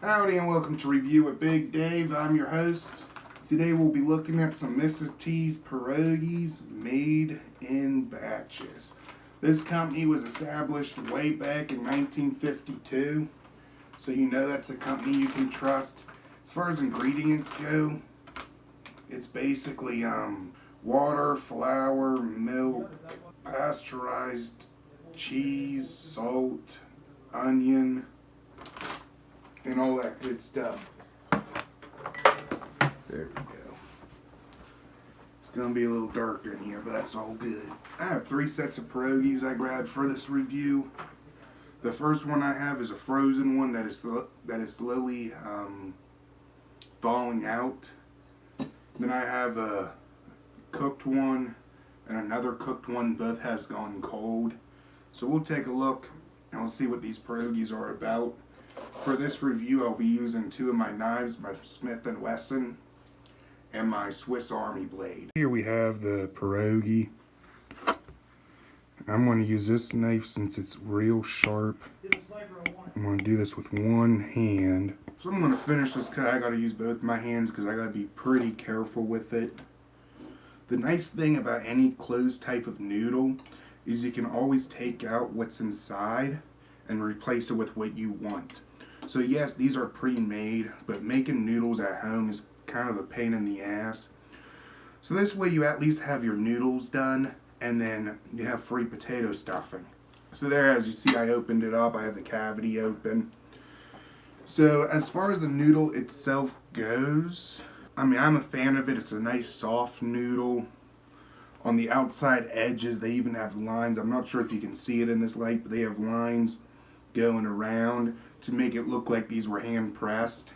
Howdy and welcome to Review with Big Dave. I'm your host. Today we'll be looking at some Mrs. T's pierogies made in batches. This company was established way back in 1952, so you know that's a company you can trust. As far as ingredients go, it's basically water, flour, milk, pasteurized cheese, salt, onion, and all that good stuff. There we go. It's gonna be a little dark in here, but that's all good. I have 3 sets of pierogies I grabbed for this review. The first one I have is a frozen one that is slowly thawing out. Then I have a cooked one and another cooked one. Both has gone cold. So we'll take a look and we'll see what these pierogies are about. For this review, I'll be using 2 of my knives, my Smith & Wesson and my Swiss Army blade. Here we have the pierogi. I'm going to use this knife since it's real sharp. I'm going to do this with one hand. So I'm going to finish this cut. I got to use both my hands because I got to be pretty careful with it. The nice thing about any closed type of noodle is you can always take out what's inside and replace it with what you want. So yes, these are pre-made, but making noodles at home is kind of a pain in the ass. So this way you at least have your noodles done, and then you have free potato stuffing. So there, as you see, I opened it up. I have the cavity open. So as far as the noodle itself goes, I mean, I'm a fan of it. It's a nice soft noodle. On the outside edges, they even have lines. I'm not sure if you can see it in this light, but they have lines going around to make it look like these were hand pressed.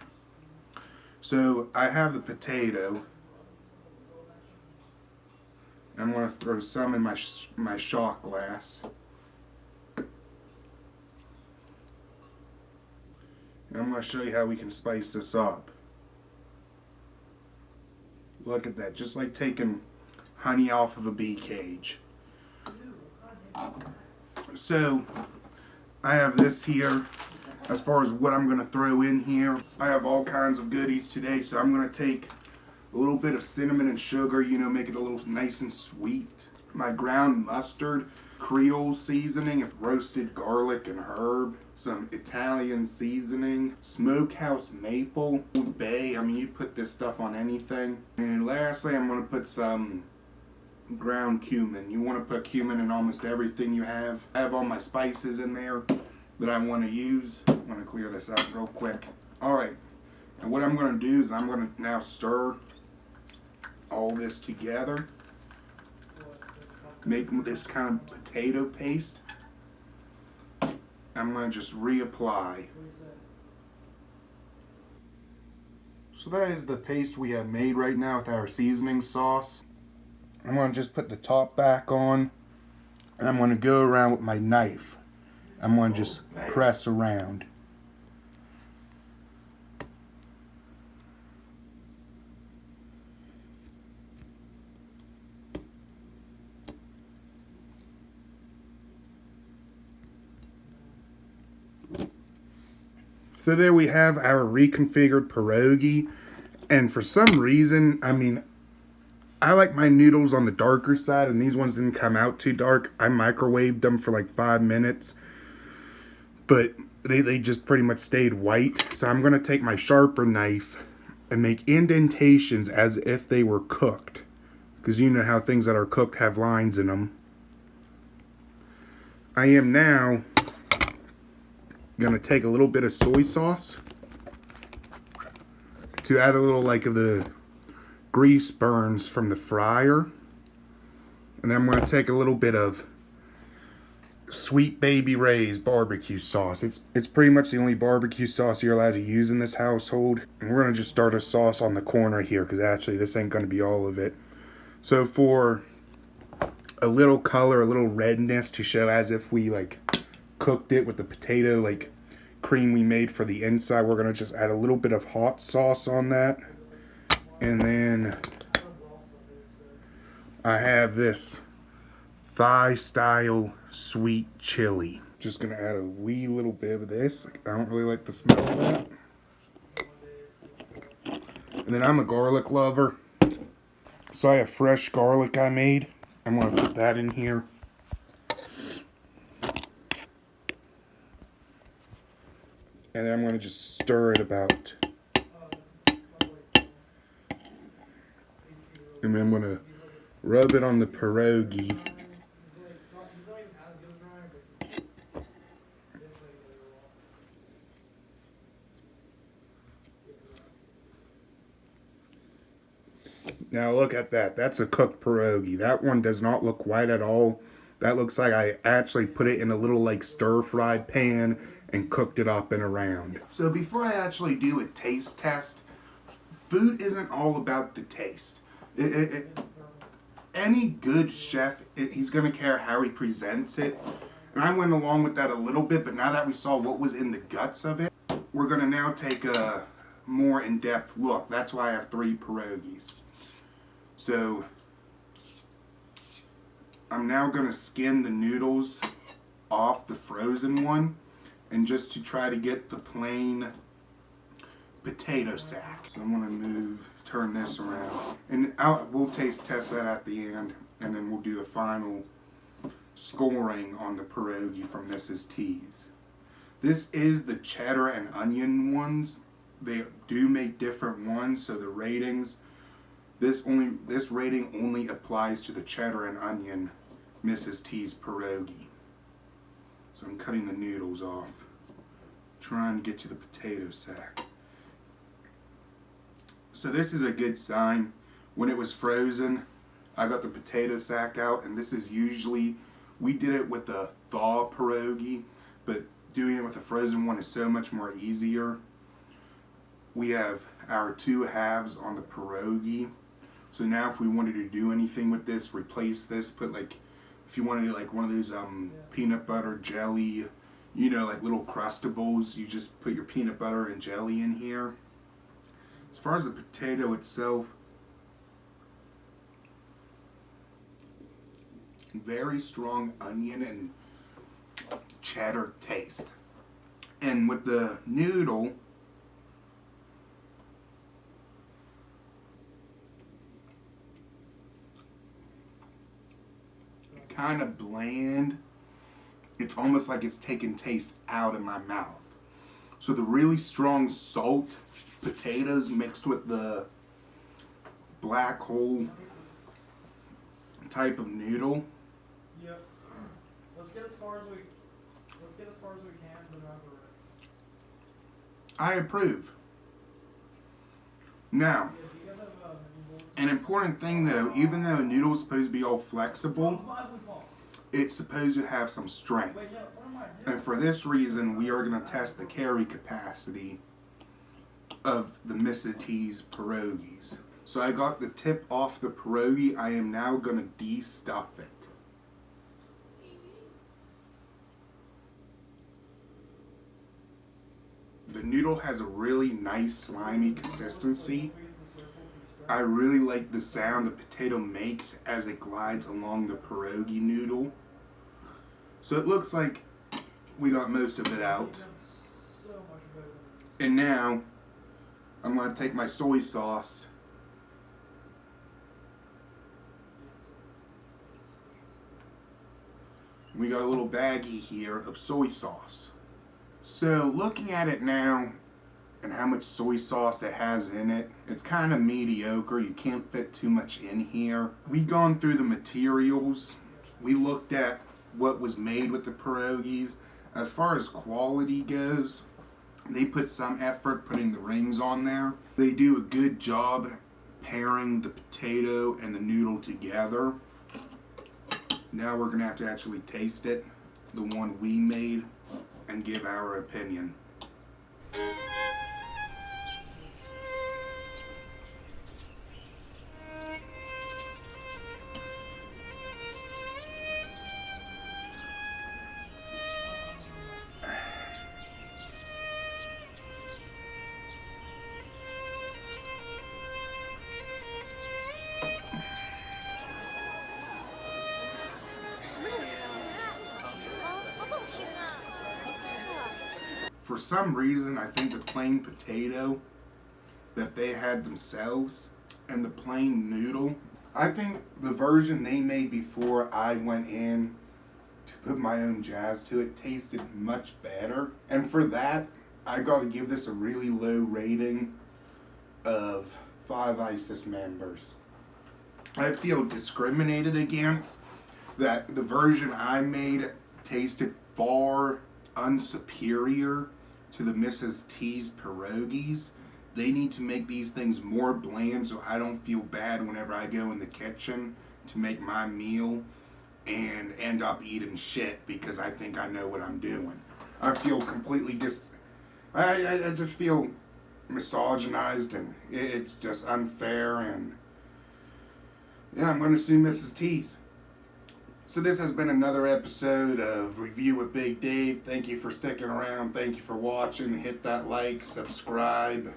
So I have the potato. I'm going to throw some in my shot glass. And I'm going to show you how we can spice this up. Look at that, just like taking honey off of a bee cage. So I have this here. As far as what I'm going to throw in here, I have all kinds of goodies today. So I'm going to take a little bit of cinnamon and sugar, you know, make it a little nice and sweet. My ground mustard, Creole seasoning of roasted garlic and herb, some Italian seasoning, smokehouse maple, bay. I mean, you put this stuff on anything. And lastly, I'm going to put some ground cumin. You want to put cumin in almost everything you have. I have all my spices in there that I want to use. I'm going to clear this out real quick. Alright, and what I'm going to do is I'm going to now stir all this together. Make this kind of potato paste. I'm going to just reapply. So that is the paste we have made right now with our seasoning sauce. I'm going to just put the top back on, and I'm going to go around with my knife. I'm going to just press around. So there we have our reconfigured pierogi, and for some reason, I mean, I like my noodles on the darker side, and these ones didn't come out too dark. I microwaved them for like 5 minutes, but they just pretty much stayed white. So I'm going to take my sharper knife and make indentations as if they were cooked, because you know how things that are cooked have lines in them. I am now going to take a little bit of soy sauce to add a little like of the grease burns from the fryer, and then I'm going to take a little bit of Sweet Baby Ray's barbecue sauce. It's pretty much the only barbecue sauce you're allowed to use in this household, and we're going to just start a sauce on the corner here because actually this ain't going to be all of it. So for a little color, a little redness to show as if we like cooked it with the potato like cream we made for the inside, we're going to just add a little bit of hot sauce on that. And then I have this Thai style sweet chili. Just gonna add a wee little bit of this. I don't really like the smell of that. And then I'm a garlic lover, so I have fresh garlic I made. I'm going to put that in here. And then I'm going to just stir it about. And then I'm going to rub it on the pierogi. Now look at that. That's a cooked pierogi. That one does not look white at all. That looks like I actually put it in a little like stir-fried pan and cooked it up and around. So before I actually do a taste test, food isn't all about the taste. Any good chef, he's going to care how he presents it. And I went along with that a little bit, but now that we saw what was in the guts of it, we're going to now take a more in-depth look. That's why I have 3 pierogies. So I'm now going to skin the noodles off the frozen one, and just to try to get the plain potato sack. So I'm going to turn this around, and we'll taste test that at the end, and then we'll do a final scoring on the pierogi from Mrs. T's. This is the cheddar and onion ones. They do make different ones, so the ratings, this rating only applies to the cheddar and onion Mrs. T's pierogi. So I'm cutting the noodles off, trying to get to the potato sack. So this is a good sign. When it was frozen, I got the potato sack out, and this is usually, we did it with the thaw pierogi, but doing it with the frozen one is so much more easier. We have our 2 halves on the pierogi. So now if we wanted to do anything with this, replace this, put like, if you wanted to do like one of those peanut butter jelly, you know, like little crustables, you just put your peanut butter and jelly in here. As far as the potato itself, very strong onion and cheddar taste. And with the noodle, kind of bland. It's almost like it's taking taste out of my mouth. So the really strong salt potatoes mixed with the black hole type of noodle. Yep. Let's get as far as we can, remember it. I approve. Now, an important thing though, even though a noodle is supposed to be all flexible, it's supposed to have some strength. And for this reason, we are going to test the carry capacity of the Mrs. T's pierogies. So I got the tip off the pierogi. I am now going to de-stuff it. The noodle has a really nice slimy consistency. I really like the sound the potato makes as it glides along the pierogi noodle. So it looks like we got most of it out. And now I'm going to take my soy sauce we got a little baggie here of soy sauce. So looking at it now and how much soy sauce it has in it, it's kind of mediocre. You can't fit too much in here. We've gone through the materials. We looked at what was made with the pierogies. As far as quality goes, they put some effort putting the rings on there. They do a good job pairing the potato and the noodle together. Now we're going to have to actually taste it, the one we made, and give our opinion. For some reason, I think the plain potato that they had themselves and the plain noodle. I think the version they made before I went in to put my own jazz to it tasted much better. And for that, I gotta give this a really low rating of 5 ISIS members. I feel discriminated against, that the version I made tasted far unsuperior to the Mrs. T's pierogies. They need to make these things more bland so I don't feel bad whenever I go in the kitchen to make my meal and end up eating shit because I think I know what I'm doing. I feel completely I just feel misogynized, and it's just unfair, and yeah, I'm going to sue Mrs. T's. So this has been another episode of Review with Big Dave. Thank you for sticking around. Thank you for watching. Hit that like, subscribe.